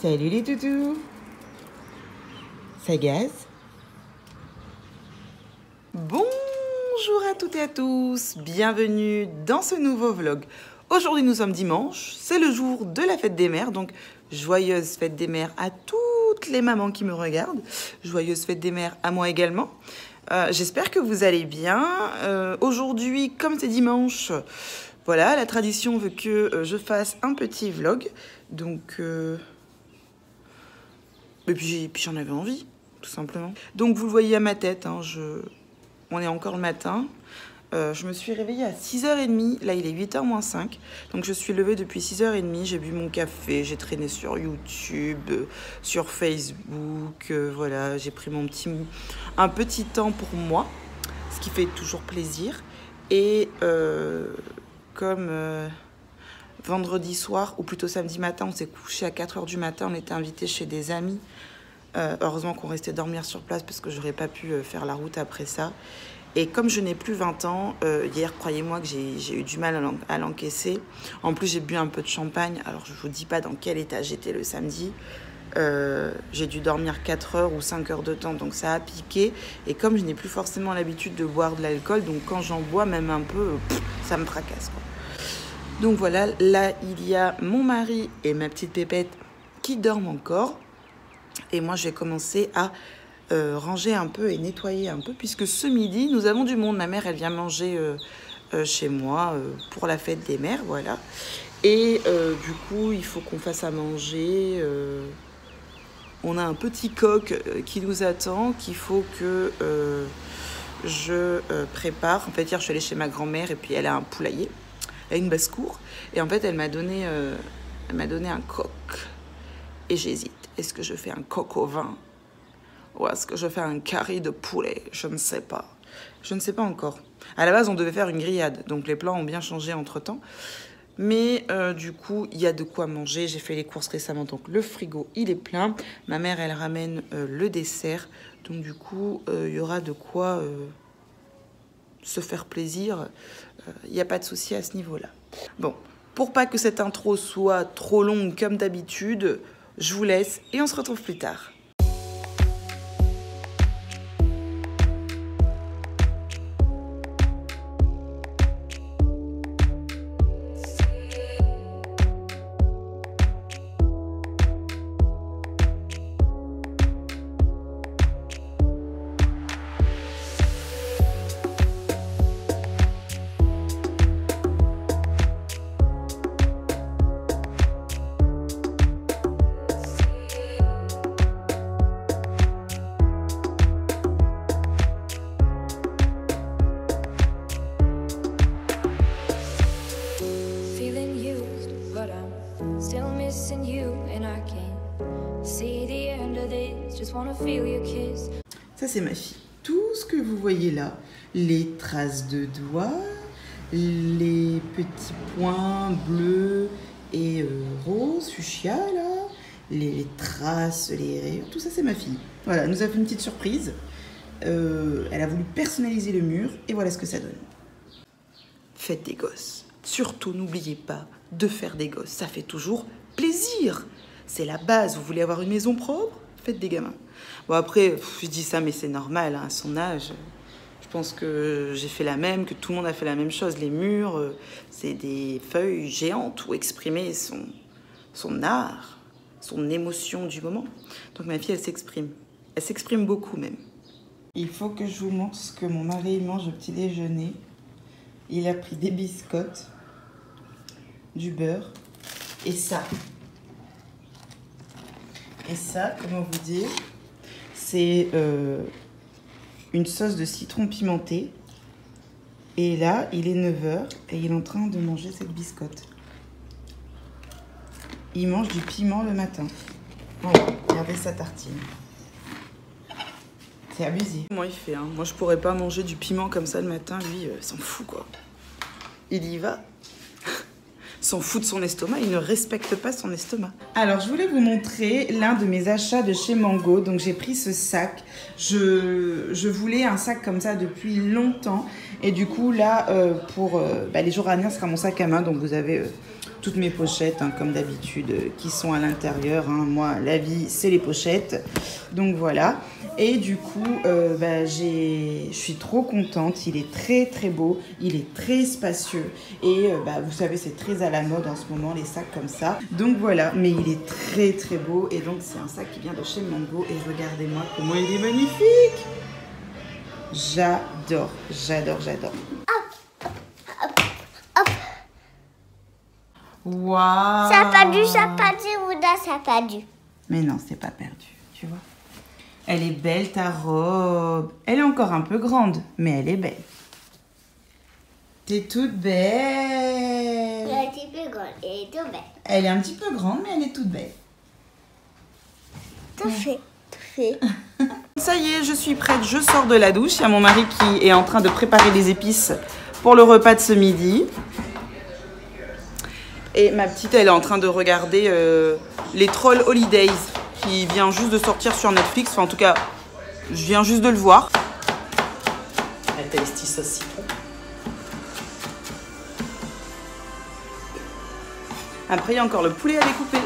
Salut les toutous. Ça gaz? Bonjour à toutes et à tous, bienvenue dans ce nouveau vlog. Aujourd'hui nous sommes dimanche, c'est le jour de la fête des mères, donc joyeuse fête des mères à toutes les mamans qui me regardent, joyeuse fête des mères à moi également. J'espère que vous allez bien. Aujourd'hui, comme c'est dimanche, voilà, la tradition veut que je fasse un petit vlog, donc... Et puis j'en avais envie, tout simplement. Donc vous le voyez à ma tête, hein, on est encore le matin. Je me suis réveillée à 6h30, là il est 8h moins 5. Donc je suis levée depuis 6h30, j'ai bu mon café, j'ai traîné sur YouTube, sur Facebook, voilà, j'ai pris un petit temps pour moi, ce qui fait toujours plaisir. Et comme... vendredi soir, ou plutôt samedi matin, on s'est couché à 4h du matin, on était invités chez des amis. Heureusement qu'on restait dormir sur place parce que j'aurais pas pu faire la route après ça. Et comme je n'ai plus 20 ans, hier, croyez-moi que j'ai eu du mal à l'encaisser. En plus, j'ai bu un peu de champagne. Alors, je vous dis pas dans quel état j'étais le samedi. J'ai dû dormir 4 heures ou 5 heures de temps, donc ça a piqué. Et comme je n'ai plus forcément l'habitude de boire de l'alcool, donc quand j'en bois même un peu, ça me fracasse, quoi. Donc voilà, là, il y a mon mari et ma petite pépette qui dorment encore. Et moi, je vais commencer à ranger un peu et nettoyer un peu, puisque ce midi, nous avons du monde. Ma mère, elle vient manger chez moi pour la fête des mères, voilà. Et du coup, il faut qu'on fasse à manger. On a un petit coq qui nous attend, qu'il faut que je prépare. En fait, hier, je suis allée chez ma grand-mère et puis elle a un poulailler. Elle a une basse-cour. Et en fait, elle m'a donné un coq. Et j'hésite. Est-ce que je fais un coq au vin? Ou est-ce que je fais un curry de poulet? Je ne sais pas. Je ne sais pas encore. À la base, on devait faire une grillade. Donc, les plans ont bien changé entre-temps. Mais du coup, il y a de quoi manger. J'ai fait les courses récemment. Donc, le frigo, il est plein. Ma mère, elle ramène le dessert. Donc, du coup, il y aura de quoi... se faire plaisir, il n'y a pas de souci à ce niveau-là. Bon, pour pas que cette intro soit trop longue comme d'habitude, je vous laisse et on se retrouve plus tard. Ça, c'est ma fille. Tout ce que vous voyez là, les traces de doigts, les petits points bleus et roses, fuchsia, là, les traces, les rayures, tout ça, c'est ma fille. Voilà, elle nous a fait une petite surprise. Elle a voulu personnaliser le mur et voilà ce que ça donne. Faites des gosses. Surtout, n'oubliez pas de faire des gosses. Ça fait toujours plaisir. C'est la base. Vous voulez avoir une maison propre? Faites des gamins. Bon, après, je dis ça, mais c'est normal, hein, à son âge. Je pense que j'ai fait la même, que tout le monde a fait la même chose. Les murs, c'est des feuilles géantes où exprimer son art, son émotion du moment. Donc ma fille, elle s'exprime. Elle s'exprime beaucoup même. Il faut que je vous montre ce que mon mari mange au petit déjeuner. Il a pris des biscottes, du beurre et ça. Et ça, comment vous dire, c'est une sauce de citron pimenté. Et là, il est 9h et il est en train de manger cette biscotte. Il mange du piment le matin. Voilà, regardez sa tartine. C'est abusé. Comment il fait, hein? Moi, je pourrais pas manger du piment comme ça le matin. Lui, s'en fout, quoi. Il y va. S'en fout de son estomac, il ne respecte pas son estomac. Alors, je voulais vous montrer l'un de mes achats de chez Mango. Donc, j'ai pris ce sac. Je voulais un sac comme ça depuis longtemps. Et du coup, là, pour les jours à venir, ce sera mon sac à main. Donc, vous avez toutes mes pochettes, hein, comme d'habitude, qui sont à l'intérieur. Hein. Moi, la vie, c'est les pochettes. Donc voilà. Et du coup, je suis trop contente. Il est très très beau. Il est très spacieux. Et vous savez, c'est très à la mode en ce moment, les sacs comme ça. Donc voilà. Mais il est très très beau. Et donc, c'est un sac qui vient de chez Mango. Et regardez-moi comment il est magnifique. J'adore, j'adore, j'adore. Waouh! Ça a perdu, Ouda, ça a perdu. Mais non, c'est pas perdu, tu vois. Elle est belle, ta robe. Elle est encore un peu grande, mais elle est belle. T'es toute belle. Elle est un petit peu grande, elle est toute belle. Elle est un petit peu grande, mais elle est toute belle. Tout fait, tout fait. Ça y est, je suis prête, je sors de la douche. Il y a mon mari qui est en train de préparer des épices pour le repas de ce midi. Et ma petite, elle est en train de regarder les Trolls Holidays, qui vient juste de sortir sur Netflix. Enfin, en tout cas, je viens juste de le voir. La tasty sauce citron. Après, il y a encore le poulet à découper.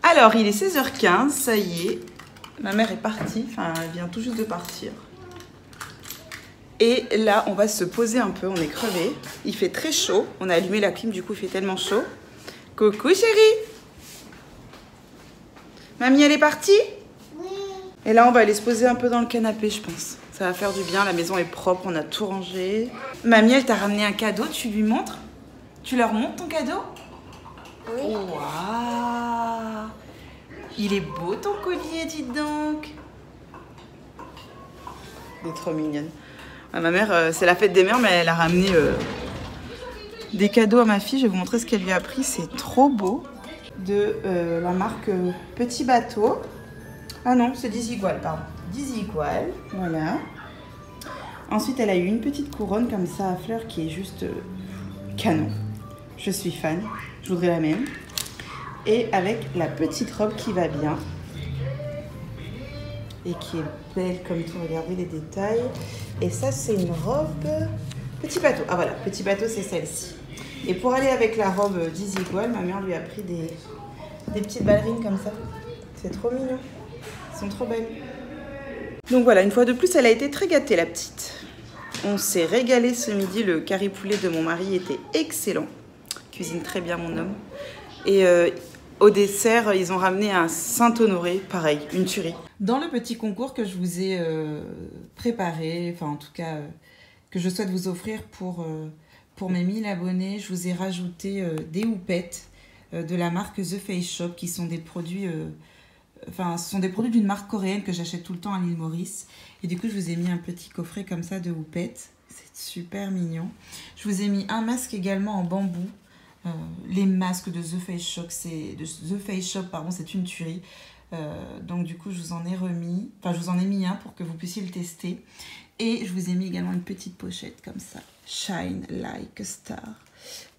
Alors, il est 16h15, ça y est. Ma mère est partie, enfin, elle vient tout juste de partir. Et là, on va se poser un peu, on est crevé. Il fait très chaud. On a allumé la clim, du coup, il fait tellement chaud. Coucou chérie. Mamie, elle est partie? Oui. Et là, on va aller se poser un peu dans le canapé, je pense. Ça va faire du bien, la maison est propre, on a tout rangé. Mamie, elle t'a ramené un cadeau, tu lui montres? Tu leur montres ton cadeau? Oui. Waouh! Il est beau ton collier, dis donc. Elle est trop mignonne. Ah, ma mère, c'est la fête des mères, mais elle a ramené des cadeaux à ma fille. Je vais vous montrer ce qu'elle lui a pris. C'est trop beau. De la marque Petit Bateau. Ah non, c'est Desigual, pardon. Desigual, voilà. Ensuite, elle a eu une petite couronne comme ça à fleurs qui est juste canon. Je suis fan. Je voudrais la même. Et avec la petite robe qui va bien. Et qui est belle comme tout. Regardez les détails. Et ça, c'est une robe Petit Bateau. Ah voilà, Petit Bateau, c'est celle-ci. Et pour aller avec la robe Desigual, ma mère lui a pris des petites ballerines comme ça. C'est trop mignon. Elles sont trop belles. Donc voilà, une fois de plus, elle a été très gâtée, la petite. On s'est régalé ce midi. Le curry poulet de mon mari était excellent. Cuisine très bien, mon homme. Et au dessert, ils ont ramené un Saint-Honoré, pareil, une tuerie. Dans le petit concours que je vous ai préparé, enfin en tout cas que je souhaite vous offrir pour mes 1000 abonnés, je vous ai rajouté des houpettes de la marque The Face Shop qui sont des produits, ce sont des produits d'une marque coréenne que j'achète tout le temps à l'île Maurice. Et du coup, je vous ai mis un petit coffret comme ça de houpettes. C'est super mignon. Je vous ai mis un masque également en bambou. Les masques de The Face Shop, c'est une tuerie. Donc du coup, je vous en ai remis, enfin je vous en ai mis un pour que vous puissiez le tester. Et je vous ai mis également une petite pochette comme ça, Shine Like a Star.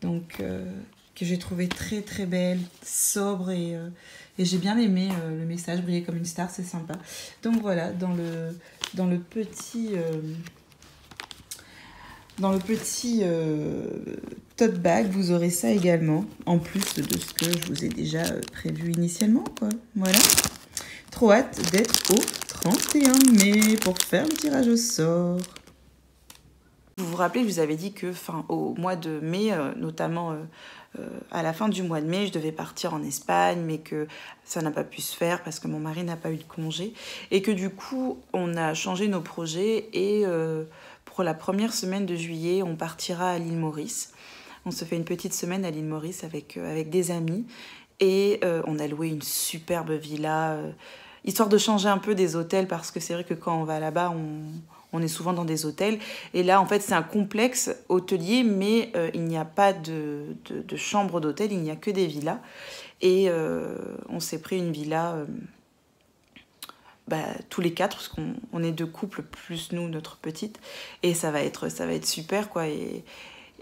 Donc que j'ai trouvé très très belle, sobre et j'ai bien aimé le message, briller comme une star, c'est sympa. Donc voilà, dans le petit tote bag, vous aurez ça également, en plus de ce que je vous ai déjà prévu initialement, quoi. Voilà. Trop hâte d'être au 31 mai pour faire le tirage au sort. Vous vous rappelez, je vous avais dit que au mois de mai, notamment à la fin du mois de mai, je devais partir en Espagne, mais que ça n'a pas pu se faire parce que mon mari n'a pas eu de congé. Et que du coup, on a changé nos projets et pour la première semaine de juillet, on partira à l'île Maurice. On se fait une petite semaine à l'île Maurice avec des amis et on a loué une superbe villa, histoire de changer un peu des hôtels parce que c'est vrai que quand on va là-bas, on est souvent dans des hôtels. Et là, en fait, c'est un complexe hôtelier, mais il n'y a pas de chambre d'hôtel, il n'y a que des villas. Et on s'est pris une villa tous les quatre, parce qu'on est deux couples, plus nous, notre petite. Et ça va être super, quoi.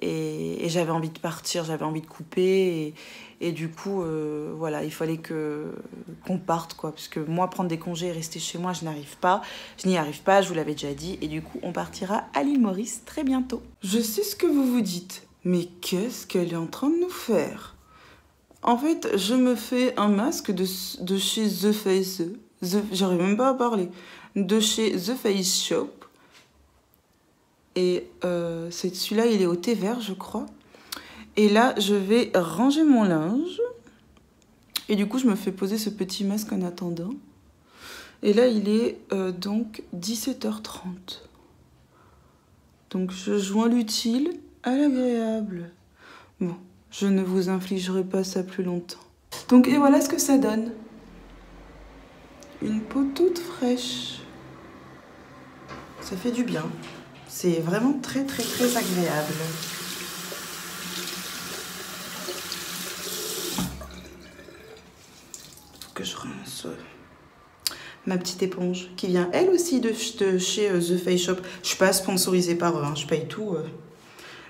Et j'avais envie de partir, j'avais envie de couper. Et du coup, voilà, il fallait qu'on parte, quoi. Parce que moi, prendre des congés et rester chez moi, je n'y arrive pas, je vous l'avais déjà dit. Et du coup, on partira à l'île Maurice très bientôt. Je sais ce que vous vous dites. Mais qu'est-ce qu'elle est en train de nous faire? En fait, je me fais un masque de chez The Face. J'arrive même pas à parler. De chez The Face Shop. Et celui-là, il est au thé vert, je crois. Et là, je vais ranger mon linge. Et du coup, je me fais poser ce petit masque en attendant. Et là, il est donc 17h30. Donc, je joins l'utile à l'agréable. Bon, je ne vous infligerai pas ça plus longtemps. Donc, et voilà ce que ça donne. Une peau toute fraîche. Ça fait du bien. C'est vraiment très, très, très agréable. Faut que je rince ma petite éponge qui vient elle aussi de chez The Face Shop. Je suis pas sponsorisée par eux, hein, je paye tout.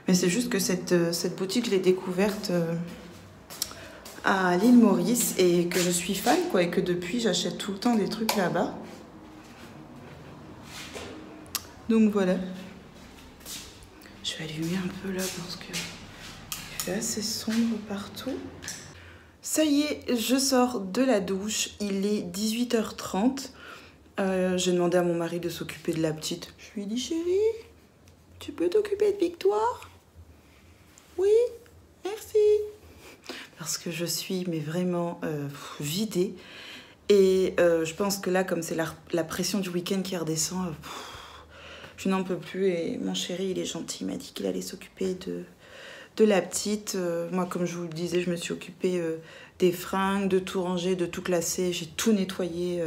Mais c'est juste que cette boutique, je l'ai découverte à l'île Maurice et que je suis fan, quoi, et que depuis, j'achète tout le temps des trucs là-bas. Donc voilà. Je vais allumer un peu là parce que il fait assez sombre partout. Ça y est, je sors de la douche, il est 18h30. J'ai demandé à mon mari de s'occuper de la petite. Je lui ai dit, chérie, tu peux t'occuper de Victoire? Oui, merci. Parce que je suis mais vraiment vidée. Et je pense que là, comme c'est la pression du week-end qui redescend, je n'en peux plus. Et mon chéri, il est gentil, il m'a dit qu'il allait s'occuper de la petite. Moi, comme je vous le disais, je me suis occupée des fringues, de tout ranger, de tout classer. J'ai tout nettoyé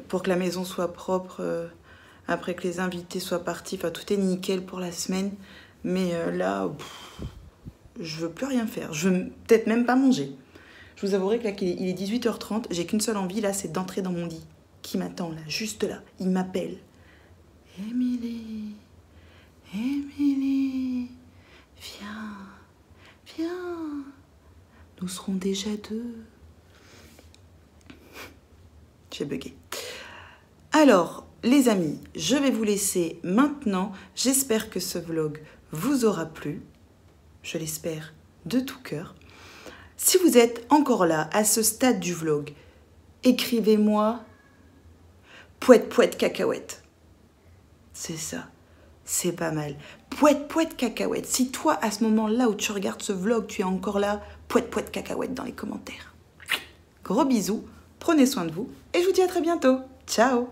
pour que la maison soit propre, après que les invités soient partis. Enfin, tout est nickel pour la semaine. Mais là, je veux plus rien faire. Je veux peut-être même pas manger. Je vous avouerai que là, il est 18h30. J'ai qu'une seule envie, là, c'est d'entrer dans mon lit. Qui m'attend, là, juste là. Il m'appelle. Émilie, Émilie, viens, viens. Nous serons déjà deux. J'ai bugué. Alors, les amis, je vais vous laisser maintenant. J'espère que ce vlog vous aura plu. Je l'espère de tout cœur. Si vous êtes encore là, à ce stade du vlog, écrivez-moi pouette pouette cacahuète. C'est ça, c'est pas mal. Pouette pouette cacahuète. Si toi, à ce moment-là où tu regardes ce vlog, tu es encore là, pouette pouette cacahuète dans les commentaires. Gros bisous, prenez soin de vous et je vous dis à très bientôt. Ciao!